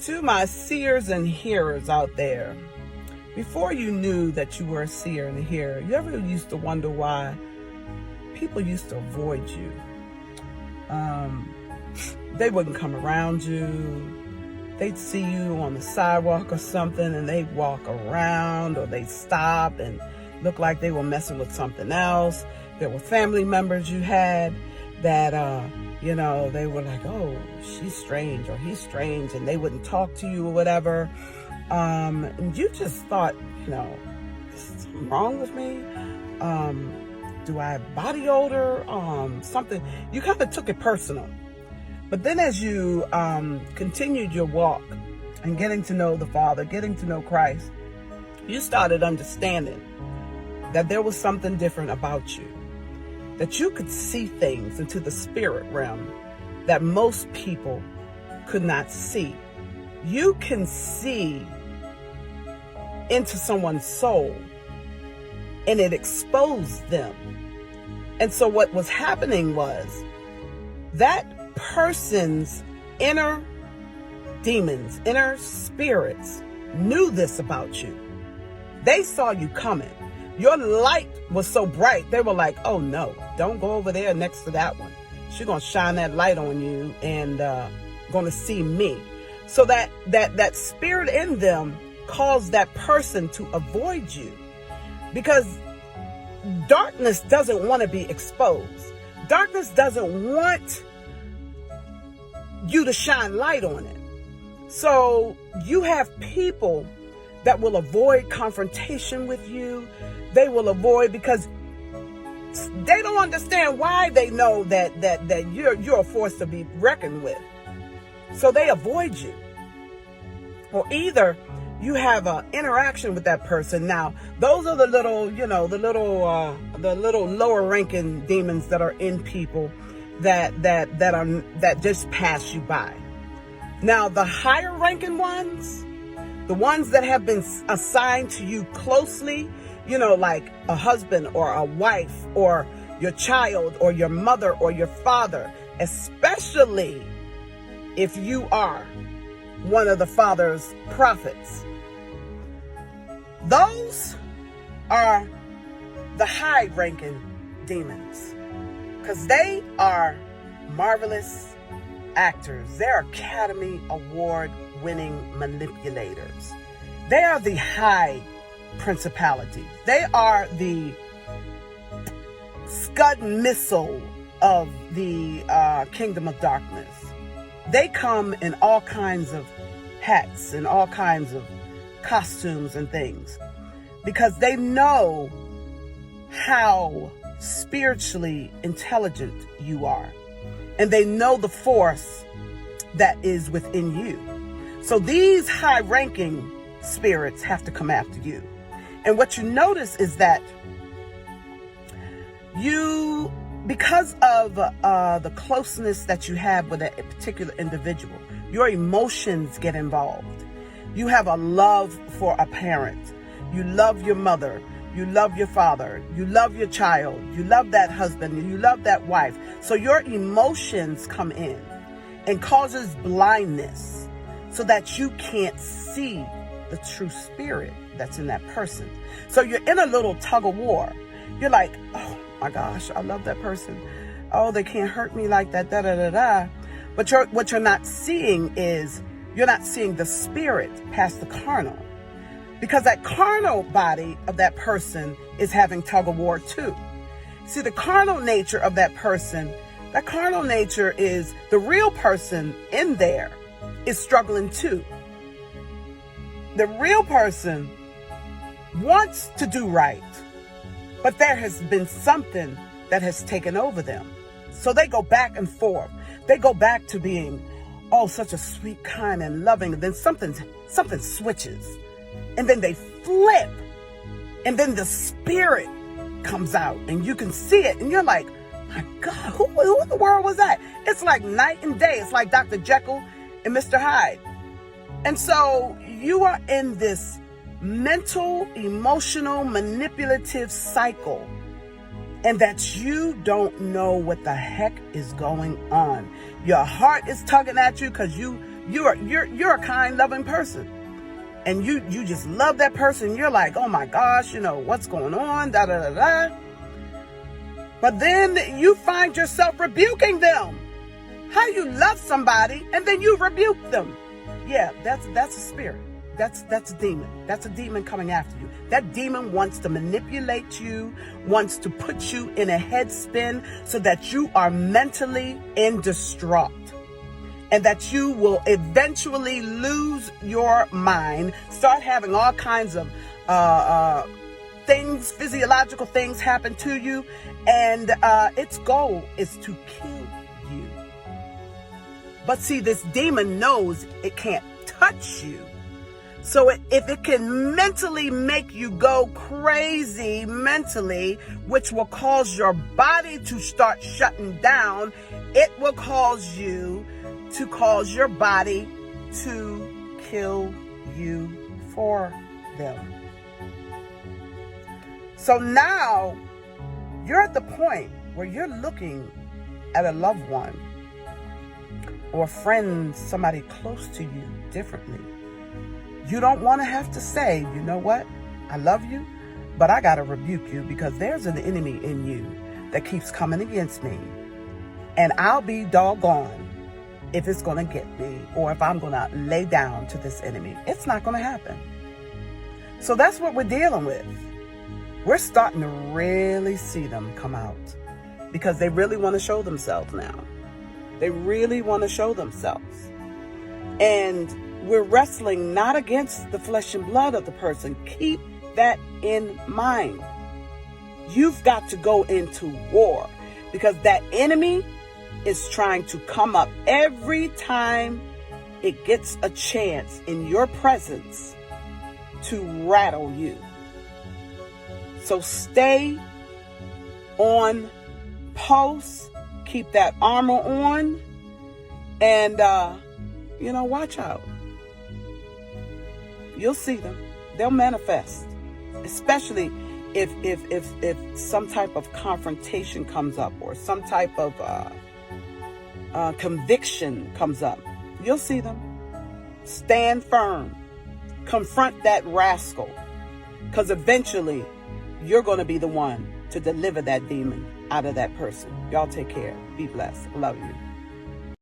To my seers and hearers out there, before you knew that you were a seer and a hearer, you ever used to wonder why people used to avoid you? They wouldn't come around you. They'd see you on the sidewalk or something and they'd walk around, or they'd stop and look like they were messing with something else. There were family members you had that, they were like, oh, she's strange or he's strange, and they wouldn't talk to you or whatever. And you just thought, is something wrong with me? Do I have body odor? Something. You kind of took it personal. But then as you continued your walk and getting to know the Father, getting to know Christ, you started understanding that there was something different about you, that you could see things into the spirit realm that most people could not see. You can see into someone's soul, and it exposed them. And so what was happening was that person's inner demons, inner spirits knew this about you. They saw you coming. Your light was so bright, they were like, oh no, don't go over there next to that one. She's going to shine that light on you and going to see me. So that spirit in them caused that person to avoid you, because darkness doesn't want to be exposed. Darkness doesn't want you to shine light on it. So you have people that will avoid confrontation with you. They will avoid, because they don't understand why. They know that you're a force to be reckoned with. So they avoid you. Or either you have an interaction with that person. Now, those are the little, the little lower ranking demons that are in people that just pass you by. Now, the higher ranking ones, the ones that have been assigned to you closely, like a husband or a wife or your child or your mother or your father, especially if you are one of the Father's prophets. Those are the high-ranking demons, because they are marvelous actors. They're Academy Award-winning manipulators. They are the high principalities. They are the Scud missile of the kingdom of darkness. They come in all kinds of hats and all kinds of costumes and things, because they know how spiritually intelligent you are, and they know the force that is within you. So these high-ranking spirits have to come after you. And what you notice is that you, because of the closeness that you have with a particular individual, your emotions get involved. You have a love for a parent. You love your mother. You love your father. You love your child. You love that husband. You love that wife. So your emotions come in and causes blindness so that you can't see the true spirit that's in that person. So you're in a little tug of war. You're like, oh my gosh, I love that person. Oh, they can't hurt me like that, da-da-da-da. But what you're not seeing is, you're not seeing the spirit past the carnal. Because that carnal body of that person is having tug of war too. See, the carnal nature of that person, that carnal nature is, the real person in there is struggling too. The real person wants to do right, but there has been something that has taken over them. So they go back and forth. They go back to being, oh, such a sweet, kind, and loving. And then something switches. And then they flip. And then the spirit comes out. And you can see it. And you're like, my God, who in the world was that? It's like night and day. It's like Dr. Jekyll and Mr. Hyde. And so you are in this mental, emotional, manipulative cycle, and that you don't know what the heck is going on. Your heart is tugging at you because you You're a kind, loving person. And you just love that person. You're like, oh my gosh, what's going on? Da da da da. But then you find yourself rebuking them. How you love somebody and then you rebuke them? Yeah, that's a spirit. That's a demon. That's a demon coming after you. That demon wants to manipulate you, wants to put you in a head spin so that you are mentally in distraught. And that you will eventually lose your mind, start having all kinds of things, physiological things happen to you. And its goal is to kill you. But see, this demon knows it can't touch you. So if it can mentally make you go crazy mentally, which will cause your body to start shutting down, it will cause your body to kill you for them. So now you're at the point where you're looking at a loved one or a friend, somebody close to you, differently. You don't want to have to say, you know what? I love you, but I got to rebuke you because there's an enemy in you that keeps coming against me. And I'll be doggone if it's going to get me or if I'm going to lay down to this enemy. It's not going to happen. So that's what we're dealing with. We're starting to really see them come out because they really want to show themselves now. They really want to show themselves. And we're wrestling not against the flesh and blood of the person. Keep that in mind. You've got to go into war because that enemy is trying to come up every time it gets a chance in your presence to rattle you. So stay on post, keep that armor on, and watch out. You'll see them. They'll manifest, especially if some type of confrontation comes up or some type of conviction comes up. You'll see them. Stand firm. Confront that rascal, because eventually you're going to be the one to deliver that demon out of that person. Y'all take care. Be blessed. Love you.